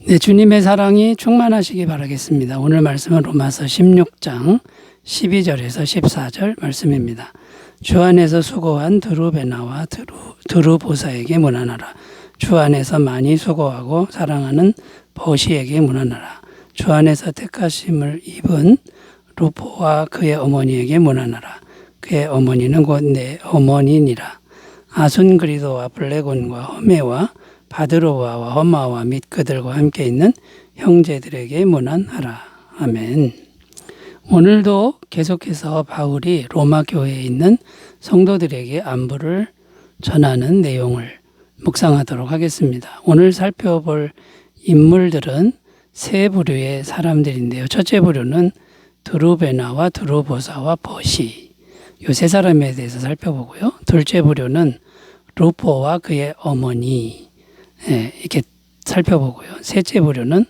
네, 주님의 사랑이 충만하시기 바라겠습니다. 오늘 말씀은 로마서 16장 12절에서 14절 말씀입니다. 주 안에서 수고한 드루베나와 드루보사에게 문안하라. 주 안에서 많이 수고하고 사랑하는 버시에게 문안하라. 주 안에서 택하심을 입은 루포와 그의 어머니에게 문안하라. 그의 어머니는 곧 내 어머니니라. 아순그리도와 블레곤과 허메와 바드로바와 허마와 및 그들과 함께 있는 형제들에게 문안하라. 아멘. 오늘도 계속해서 바울이 로마 교회에 있는 성도들에게 안부를 전하는 내용을 묵상하도록 하겠습니다. 오늘 살펴볼 인물들은 세 부류의 사람들인데요. 첫째 부류는 드루베나와 드루보사와 버시, 이 세 사람에 대해서 살펴보고요. 둘째 부류는 루포와 그의 어머니, 이렇게 살펴보고요. 셋째 부류는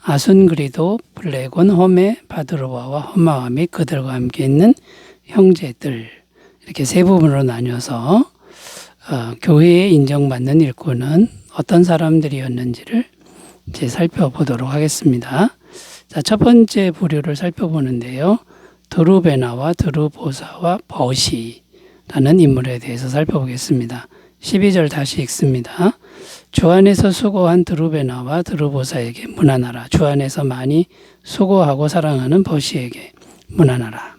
아순그리도, 블레곤, 허메, 바드로바와 허마와 및 그들과 함께 있는 형제들, 이렇게 세 부분으로 나뉘어서 교회에 인정받는 일꾼은 어떤 사람들이었는지를 이제 살펴보도록 하겠습니다. 자, 첫 번째 부류를 살펴보는데요. 드루베나와 드루보사와 버시라는 인물에 대해서 살펴보겠습니다. 12절 다시 읽습니다. 주 안에서 수고한 드루베나와 드루보사에게 문안하라. 주 안에서 많이 수고하고 사랑하는 버시에게 문안하라.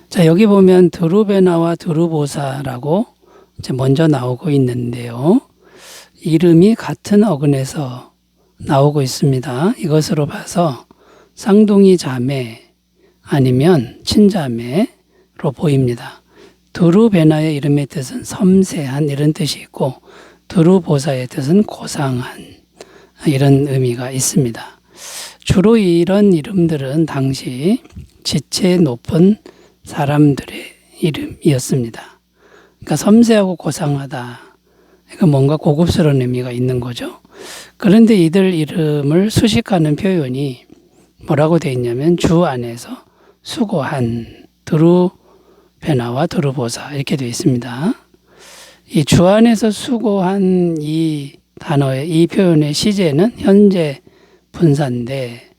자, 여기 보면 드루베나와 드루보사라고 이제 먼저 나오고 있는데요. 이름이 같은 어근에서 나오고 있습니다. 이것으로 봐서 쌍둥이 자매 아니면 친자매로 보입니다. 드루베나의 이름의 뜻은 섬세한 이런 뜻이 있고 드루보사의 뜻은 고상한 이런 의미가 있습니다. 주로 이런 이름들은 당시 지체 높은 사람들의 이름이었습니다. 그러니까 섬세하고 고상하다. 그러니까 뭔가 고급스러운 의미가 있는 거죠. 그런데 이들 이름을 수식하는 표현이 뭐라고 되어 있냐면 주 안에서 수고한 드루베나와 드루보사 이렇게 되어 있습니다. 이 주 안에서 수고한 이 단어의 이 표현의 시제는 현재 분사인데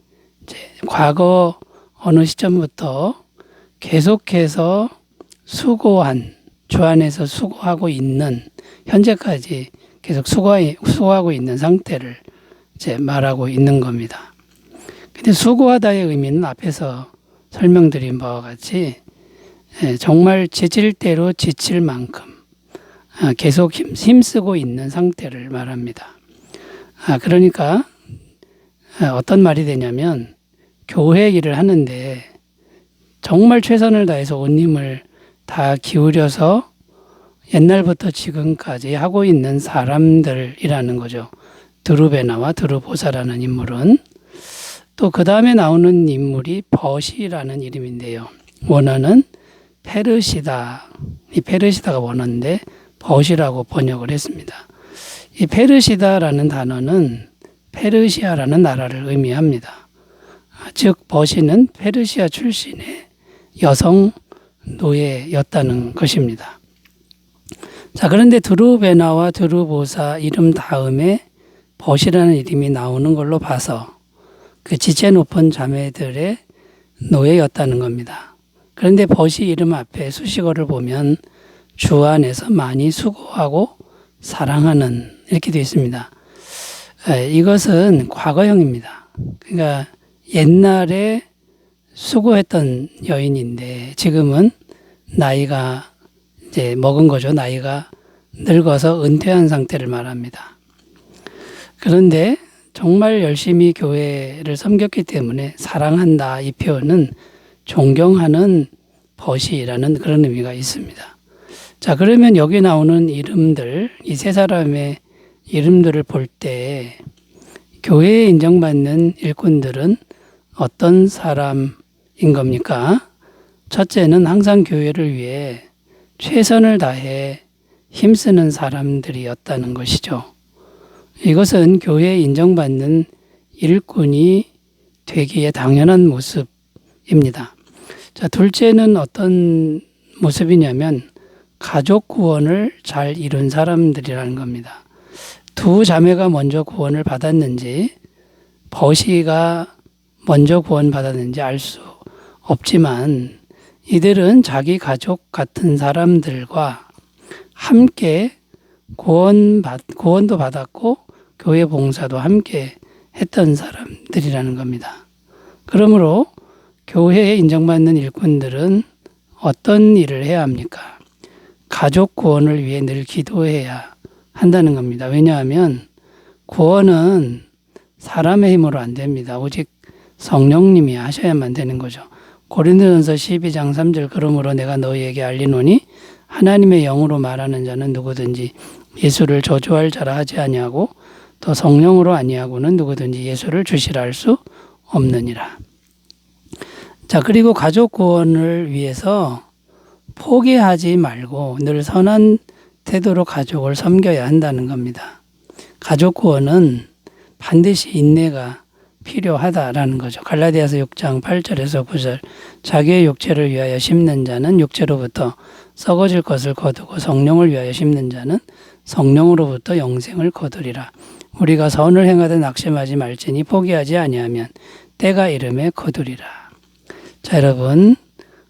이제 과거 어느 시점부터 계속해서 수고한 주 안에서 수고하고 있는 현재까지 계속 수고하고 있는 상태를 이제 말하고 있는 겁니다. 근데 수고하다의 의미는 앞에서 설명드린 바와 같이 정말 지칠 대로 지칠 만큼 계속 힘쓰고 있는 상태를 말합니다. 그러니까 어떤 말이 되냐면 교회 일을 하는데 정말 최선을 다해서 온 힘을 다 기울여서 옛날부터 지금까지 하고 있는 사람들이라는 거죠. 드루베나와 드루보사라는 인물은. 또 그 다음에 나오는 인물이 버시라는 이름인데요. 원어는 페르시다. 이 페르시다가 원어인데 버시라고 번역을 했습니다. 이 페르시다라는 단어는 페르시아라는 나라를 의미합니다. 즉 버시는 페르시아 출신의 여성 노예였다는 것입니다. 자, 그런데 드루베나와 드루보사 이름 다음에 버시라는 이름이 나오는 걸로 봐서 그 지체 높은 자매들의 노예였다는 겁니다. 그런데 버시 이름 앞에 수식어를 보면 주 안에서 많이 수고하고 사랑하는 이렇게 되어 있습니다. 이것은 과거형입니다. 그러니까 옛날에 수고했던 여인인데 지금은 나이가 이제 먹은 거죠. 나이가 늙어서 은퇴한 상태를 말합니다. 그런데 정말 열심히 교회를 섬겼기 때문에 사랑한다 이 표현은 존경하는 버시라는 그런 의미가 있습니다. 자, 그러면 여기 나오는 이름들, 이 세 사람의 이름들을 볼 때 교회에 인정받는 일꾼들은 어떤 사람인 겁니까? 첫째는 항상 교회를 위해 최선을 다해 힘쓰는 사람들이었다는 것이죠. 이것은 교회에 인정받는 일꾼이 되기에 당연한 모습입니다. 자, 둘째는 어떤 모습이냐면 가족 구원을 잘 이룬 사람들이라는 겁니다. 두 자매가 먼저 구원을 받았는지 버시가 먼저 구원받았는지 알 수 없지만 이들은 자기 가족 같은 사람들과 함께 구원도 받았고 교회 봉사도 함께 했던 사람들이라는 겁니다. 그러므로 교회에 인정받는 일꾼들은 어떤 일을 해야 합니까? 가족 구원을 위해 늘 기도해야 한다는 겁니다. 왜냐하면 구원은 사람의 힘으로 안 됩니다. 오직 성령님이 하셔야만 되는 거죠. 고린도전서 12장 3절 그러므로 내가 너희에게 알리노니 하나님의 영으로 말하는 자는 누구든지 예수를 저주할 자라 하지 아니하고 또 성령으로 아니하고는 누구든지 예수를 주시라 할 수 없느니라. 자, 그리고 가족 구원을 위해서 포기하지 말고 늘 선한 태도로 가족을 섬겨야 한다는 겁니다. 가족 구원은 반드시 인내가 필요하다라는 거죠. 갈라디아서 6장 8절에서 9절 자기의 육체를 위하여 심는 자는 육체로부터 썩어질 것을 거두고 성령을 위하여 심는 자는 성령으로부터 영생을 거두리라. 우리가 선을 행하되 낙심하지 말지니 포기하지 아니하면 때가 이름에 거두리라. 자, 여러분,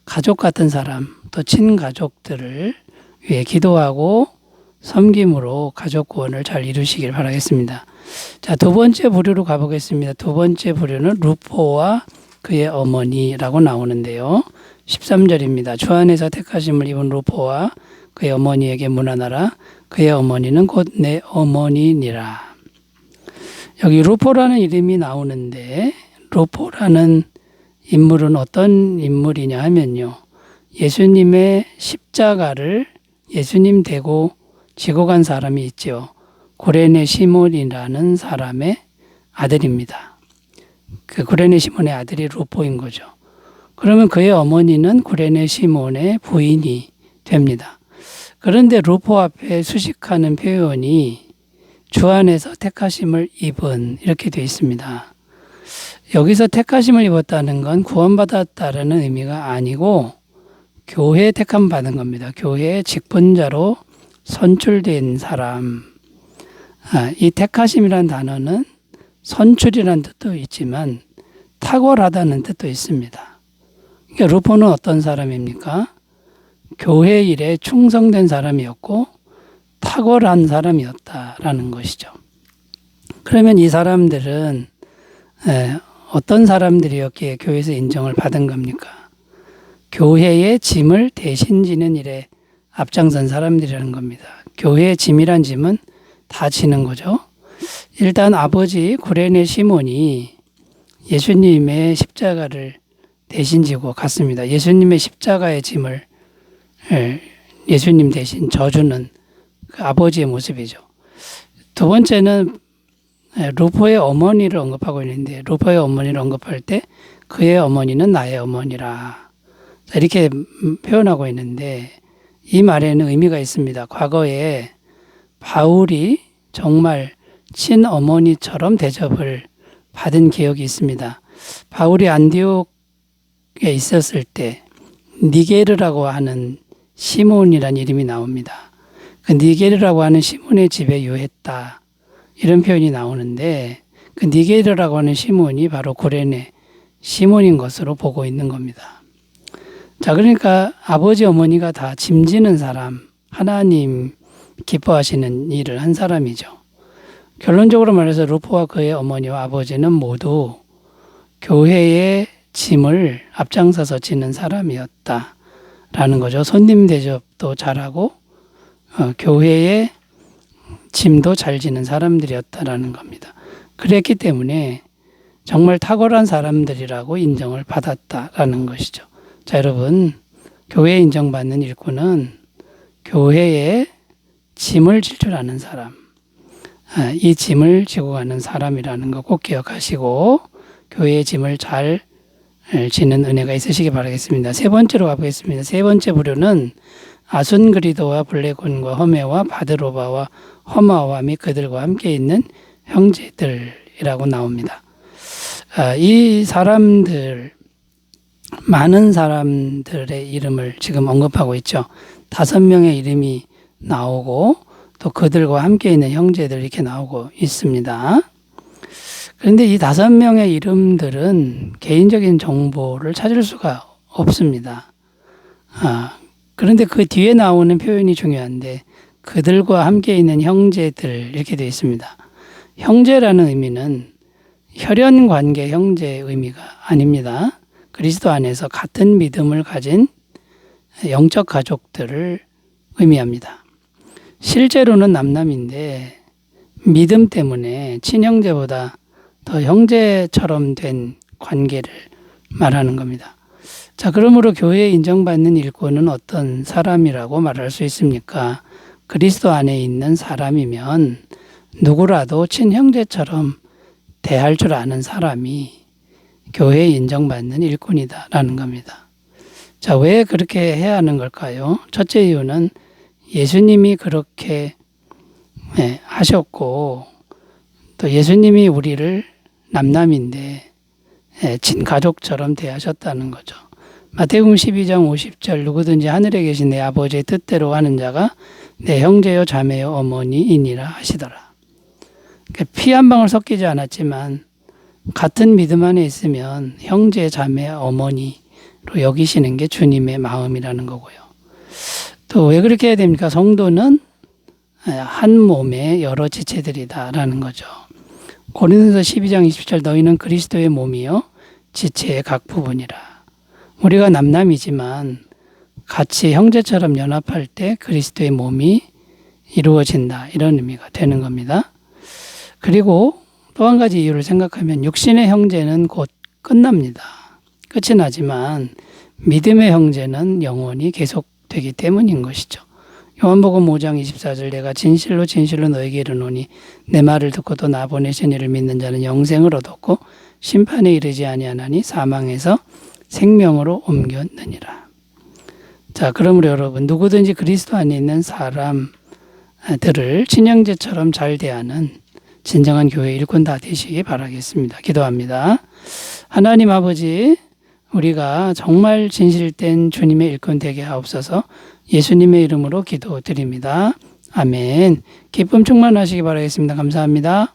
가족 같은 사람 또 친가족들을 위해 기도하고 섬김으로 가족 구원을 잘 이루시길 바라겠습니다. 자, 두 번째 부류로 가보겠습니다. 두 번째 부류는 루포와 그의 어머니라고 나오는데요. 13절입니다. 주 안에서 택하심을 입은 루포와 그의 어머니에게 문안하라. 그의 어머니는 곧 내 어머니니라. 여기 루포라는 이름이 나오는데 루포라는 인물은 어떤 인물이냐 하면요. 예수님의 십자가를 예수님 대고 지고 간 사람이 있죠. 구레네 시몬이라는 사람의 아들입니다. 그 구레네 시몬의 아들이 루포인 거죠. 그러면 그의 어머니는 구레네 시몬의 부인이 됩니다. 그런데 루포 앞에 수식하는 표현이 주 안에서 택하심을 입은 이렇게 되어 있습니다. 여기서 택하심을 입었다는 건 구원받았다라는 의미가 아니고 교회에 택함 받은 겁니다. 교회의 직분자로 선출된 사람. 이 택하심이라는 단어는 선출이라는 뜻도 있지만 탁월하다는 뜻도 있습니다. 그러니까 루포는 어떤 사람입니까? 교회 일에 충성된 사람이었고 탁월한 사람이었다라는 것이죠. 그러면 이 사람들은 어떤 사람들이었기에 교회에서 인정을 받은 겁니까? 교회의 짐을 대신 지는 일에 앞장선 사람들이라는 겁니다. 교회의 짐이란 짐은 다 지는 거죠. 일단 아버지 구레네 시몬이 예수님의 십자가를 대신 지고 갔습니다. 예수님의 십자가의 짐을 예수님 대신 져주는 그 아버지의 모습이죠. 두 번째는 루포의 어머니를 언급하고 있는데 루포의 어머니를 언급할 때 그의 어머니는 나의 어머니라 이렇게 표현하고 있는데 이 말에는 의미가 있습니다. 과거에 바울이 정말 친어머니처럼 대접을 받은 기억이 있습니다. 바울이 안디옥에 있었을 때 니게르라고 하는 시몬이라는 이름이 나옵니다. 그 니게르라고 하는 시몬의 집에 유했다. 이런 표현이 나오는데 그 니게르라고 하는 시몬이 바로 구레네 시몬인 것으로 보고 있는 겁니다. 자, 그러니까 아버지 어머니가 다 짐지는 사람, 하나님 기뻐하시는 일을 한 사람이죠. 결론적으로 말해서 루포와 그의 어머니와 아버지는 모두 교회의 짐을 앞장서서 지는 사람이었다라는 거죠. 손님 대접도 잘하고 교회의 짐도 잘 지는 사람들이었다라는 겁니다. 그랬기 때문에 정말 탁월한 사람들이라고 인정을 받았다라는 것이죠. 자, 여러분, 교회에 인정받는 일꾼은 교회의 짐을 질 줄 아는 사람, 이 짐을 지고 가는 사람이라는 거 꼭 기억하시고 교회의 짐을 잘 지는 은혜가 있으시기 바라겠습니다. 세 번째로 가보겠습니다. 세 번째 부류는 아순그리도와 블레곤과 허메와 바드로바와 허마와 및 그들과 함께 있는 형제들이라고 나옵니다. 이 사람들, 많은 사람들의 이름을 지금 언급하고 있죠. 5명의 이름이 나오고 또 그들과 함께 있는 형제들 이렇게 나오고 있습니다. 그런데 이 5명의 이름들은 개인적인 정보를 찾을 수가 없습니다. 그런데 그 뒤에 나오는 표현이 중요한데 그들과 함께 있는 형제들 이렇게 되어 있습니다. 형제라는 의미는 혈연 관계 형제의 의미가 아닙니다. 그리스도 안에서 같은 믿음을 가진 영적 가족들을 의미합니다. 실제로는 남남인데 믿음 때문에 친형제보다 더 형제처럼 된 관계를 말하는 겁니다. 자, 그러므로 교회에 인정받는 일꾼은 어떤 사람이라고 말할 수 있습니까? 그리스도 안에 있는 사람이면 누구라도 친형제처럼 대할 줄 아는 사람이 교회에 인정받는 일꾼이다라는 겁니다. 자, 왜 그렇게 해야 하는 걸까요? 첫째 이유는 예수님이 그렇게 하셨고 또 예수님이 우리를 남남인데 친가족처럼 대하셨다는 거죠. 마태복음 12장 50절 누구든지 하늘에 계신 내 아버지의 뜻대로 하는 자가 내 형제요 자매요 어머니이니라 하시더라. 피 한 방울 섞이지 않았지만 같은 믿음 안에 있으면 형제 자매 어머니로 여기시는 게 주님의 마음이라는 거고요. 또 왜 그렇게 해야 됩니까? 성도는 한 몸의 여러 지체들이다라는 거죠. 고린도서 12장 20절 너희는 그리스도의 몸이요 지체의 각 부분이라. 우리가 남남이지만 같이 형제처럼 연합할 때 그리스도의 몸이 이루어진다. 이런 의미가 되는 겁니다. 그리고 또 한 가지 이유를 생각하면 육신의 형제는 곧 끝납니다. 끝이 나지만 믿음의 형제는 영원히 계속되기 때문인 것이죠. 요한복음 5장 24절 내가 진실로 진실로 너에게 이르노니 내 말을 듣고도 나 보내신 이를 믿는 자는 영생을 얻었고 심판에 이르지 아니하나니 사망에서 생명으로 옮겼느니라. 자, 그러므로 여러분 누구든지 그리스도 안에 있는 사람들을 친형제처럼 잘 대하는 진정한 교회 일꾼 다 되시기 바라겠습니다. 기도합니다. 하나님 아버지, 우리가 정말 진실된 주님의 일꾼 되게 하옵소서. 예수님의 이름으로 기도드립니다. 아멘. 기쁨 충만하시기 바라겠습니다. 감사합니다.